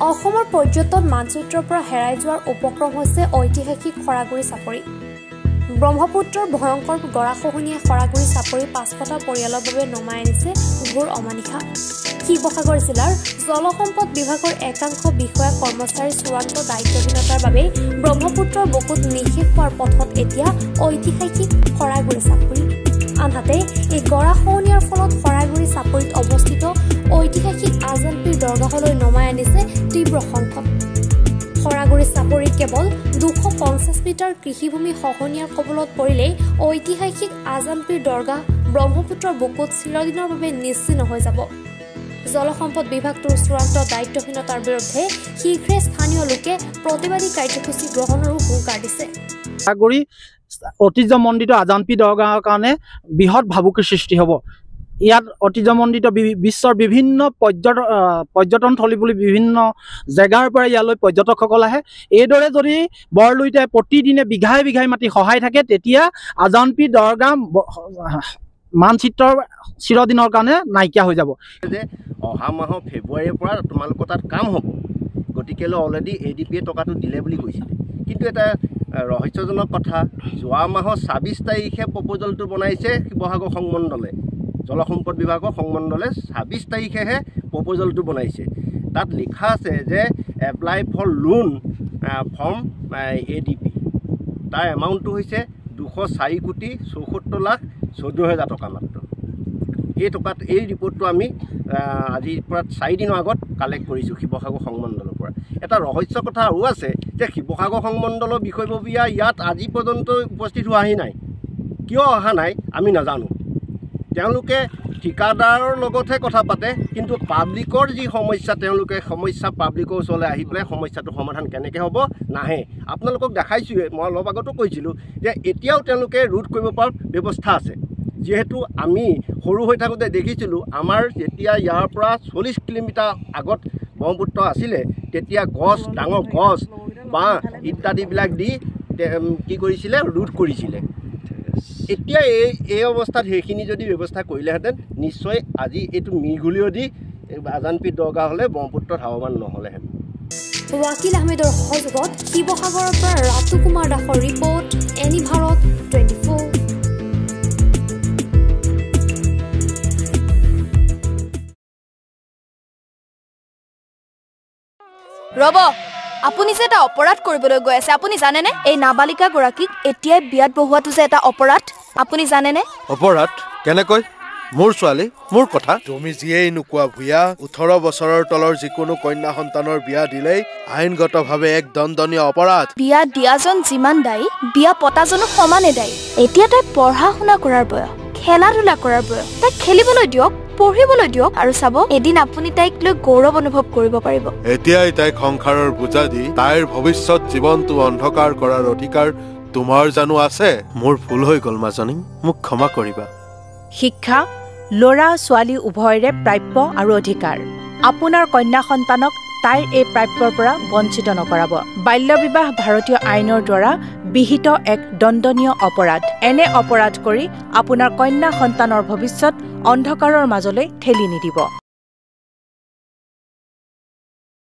অসমৰ পৰ্যটন মানচিত্ৰৰ পৰা হেৰাই যোৱাৰ উপক্ৰম হৈছে ঐতিহাসিক খৰাগুৰি চাপৰি। ব্ৰহ্মপুত্ৰৰ ভয়ংকৰ গৰাখহনীয়ে খৰাগুৰি চাপৰি ৫০০টা পৰিয়ালৰ বাবে নমাই আনিছে ঘোৰ অমানিশা। শিৱসাগৰ জিলাৰ জলসম্পদ বিভাগৰ একাংশ বিষয়া কৰ্মচাৰীৰ চূড়ান্ত দায়িত্বহীনতাৰ বাবে ব্ৰহ্মপুত্ৰৰ বুকুত নিঃশেষ হোৱাৰ পথত এতিয়া ঐতিহাসিক খৰাগুৰি চাপৰি। আনহাতে এই গৰাখহনীয়াৰ ফলত খৰাগুৰি চাপৰিত অৱস্থিত ঐতিহাসিক আজানপীৰ দৰগাহলৈ নমাই আনিছে তীব্ৰ সংকট। খৰাগুৰি চাপৰিৰ কেৱল ২৫০ মিটাৰ কৃষিভূমি খহনীয়াৰ কবলত পৰিলেই ঐতিহাসিক আজানপীৰ দৰগাহ ব্ৰহ্মপুত্ৰৰ বুকুত চিৰদিনৰ বাবে নিশ্চিহ্ন হৈ যাব। জলসম্পদ বিভাগটোৰ চূড়ান্ত দায়িত্বহীনতাৰ বিৰুদ্ধে শীঘ্ৰে স্থানীয় লোকে প্ৰতিবাদী কাৰ্যসূচী গ্ৰহণৰো হুংকাৰ দিছে। ঐতিহ্যমণ্ডিত আজানপীৰ দৰগাহৰ কাৰণে বৃহৎ ভাবুকিৰ সৃষ্টি হ'ব। ইয়াত ঐতিহ্যমণ্ডিত বিশ্বৰ বিভিন্ন পৰ্যটনথলী বুলি বিভিন্ন জেগাৰ পৰা ইয়ালৈ পৰ্যটকসকল আহে। এইদৰে যদি বৰলুইতে প্ৰতিদিনে বিঘাই বিঘাই মাটি সহায় থাকে তেতিয়া আজানপীৰ দৰগাহ মানচিত্ৰৰ চিৰদিনৰ কাৰণে নাইকিয়া হৈ যাব। যে অহা মাহৰ ফেব্ৰুৱাৰীৰ পৰা তোমালোকৰ তাত কাম হ'ব, গতিকেলৈ অলৰেডি ADP-য়ে টকাটো দিলে বুলি কৈছিলে। কিন্তু এটা ৰহস্যজনক কথা, যোৱা মাহৰ ২৬ তাৰিখে প্ৰপ'জেলটো বনাইছে শিৱসাগৰ সংমণ্ডলে, জলসম্পদ বিভাগৰ সংমণ্ডলে ২৬ তাৰিখেহে প্ৰপ'জেলটো বনাইছে। তাত লিখা আছে যে apply for loan from ADP। তাৰ এমাউণ্টটো হৈছে ২০৪,৭৪,১৪,০০০ টকা মাত্ৰ। এই ৰিপৰ্টটো আমি আজিৰ পৰা ৪ দিনৰ আগত কালেক্ট কৰিছোঁ শিৱসাগৰ সংমণ্ডলৰ পৰা। এটা ৰহস্য কথা আৰু আছে যে শিৱসাগৰ সংমণ্ডলৰ বিষয়ববীয়া ইয়াত আজি পৰ্যন্ত উপস্থিত হোৱাহি নাই। কিয় অহা নাই আমি নাজানো। তেওঁলোকে ঠিকাদাৰৰ লগতহে কথা পাতে, কিন্তু পাব্লিকৰ যি সমস্যা, তেওঁলোকে সমস্যা পাব্লিকৰ ওচৰলৈ আহি পেলাই সমস্যাটো সমাধান কেনেকৈ হ'ব নাহে। আপোনালোকক দেখাইছোঁৱে, মই অলপ আগতো কৈছিলোঁ যে এতিয়াও তেওঁলোকে ৰোধ কৰিব পৰা ব্যৱস্থা আছে। যিহেতু আমি সৰু হৈ থাকোঁতে দেখিছিলোঁ, আমাৰ যেতিয়া ইয়াৰ পৰা ৪০ কিলোমিটাৰ আগত ব্ৰহ্মপুত্ৰ আছিলে, তেতিয়া গছ, ডাঙৰ গছ, বাঁহ ইত্যাদিবিলাক দি কি কৰিছিলে, ৰোধ কৰিছিলে। এতিয়া এই অৱস্থাত সেইখিনি যদি ব্যৱস্থা কৰিলেহেঁতেন, নিশ্চয় আজি এইটো মিঘুলিও দি আজানপীৰ দৰগাহলৈ ব্ৰহ্মপুত্ৰত ধাৱমান নহ'লেহেঁতেন। ৱাকিল আহমেদৰ সহযোগত শিৱসাগৰৰ পৰা ৰাতু কুমাৰ দাসৰ ৰিপৰ্ট, এনি ভাৰত 24। ৰব, আপুনি যে এটা অপৰাধ কৰিবলৈ গৈ আছে, আপুনি জানেনে? এই নাবালিকা গৰাকীক এতিয়াই বিয়াত বহোৱাটো যে এটা অপৰাধ, আপুনি জানেনে? অপৰাধ কেনেকৈ? মোৰ ছোৱালী, মোৰ কথা। তুমি যিয়েই নোকোৱা ভূঞা, ১৮ বছৰৰ তলৰ যিকোনো কন্যা সন্তানৰ বিয়া দিলেই আইনগতভাৱে এক দণ্ডনীয় অপৰাধ। বিয়া দিয়াজন যিমান দায়ী, বিয়া পতাজনো সমানে দায়ী। এতিয়া তাই পঢ়া শুনা কৰাৰ বয়স, খেলা ধূলা কৰাৰ বয়স। তাইক খেলিবলৈ দিয়ক, পঢ়িবলৈ দিয়ক, আৰু চাব এদিন আপুনি তাইক লৈ গৌৰৱ অনুভৱ কৰিব পাৰিব। এতিয়াই তাইক সংসাৰৰ বোজা দি তাইৰ ভৱিষ্যত জীৱনটো অন্ধকাৰ কৰাৰ অধিকাৰ তোমাৰ জানো আছে? মোৰ ভুল হৈ গ'ল মাজনী, মোক ক্ষমা কৰিবা। শিক্ষা ল'ৰা ছোৱালী উভয়ৰে প্ৰাপ্য আৰু অধিকাৰ। আপোনাৰ কন্যা সন্তানক তাইৰ এই প্ৰাপ্যৰ পৰা বঞ্চিত নকৰাব। বাল্য বিবাহ ভাৰতীয় আইনৰ দ্বাৰা বিহিত এক দণ্ডনীয় অপৰাধ। এনে অপৰাধ কৰি আপোনাৰ কন্যা সন্তানৰ ভৱিষ্যত অন্ধকাৰৰ মাজলৈ ঠেলি নিদিব।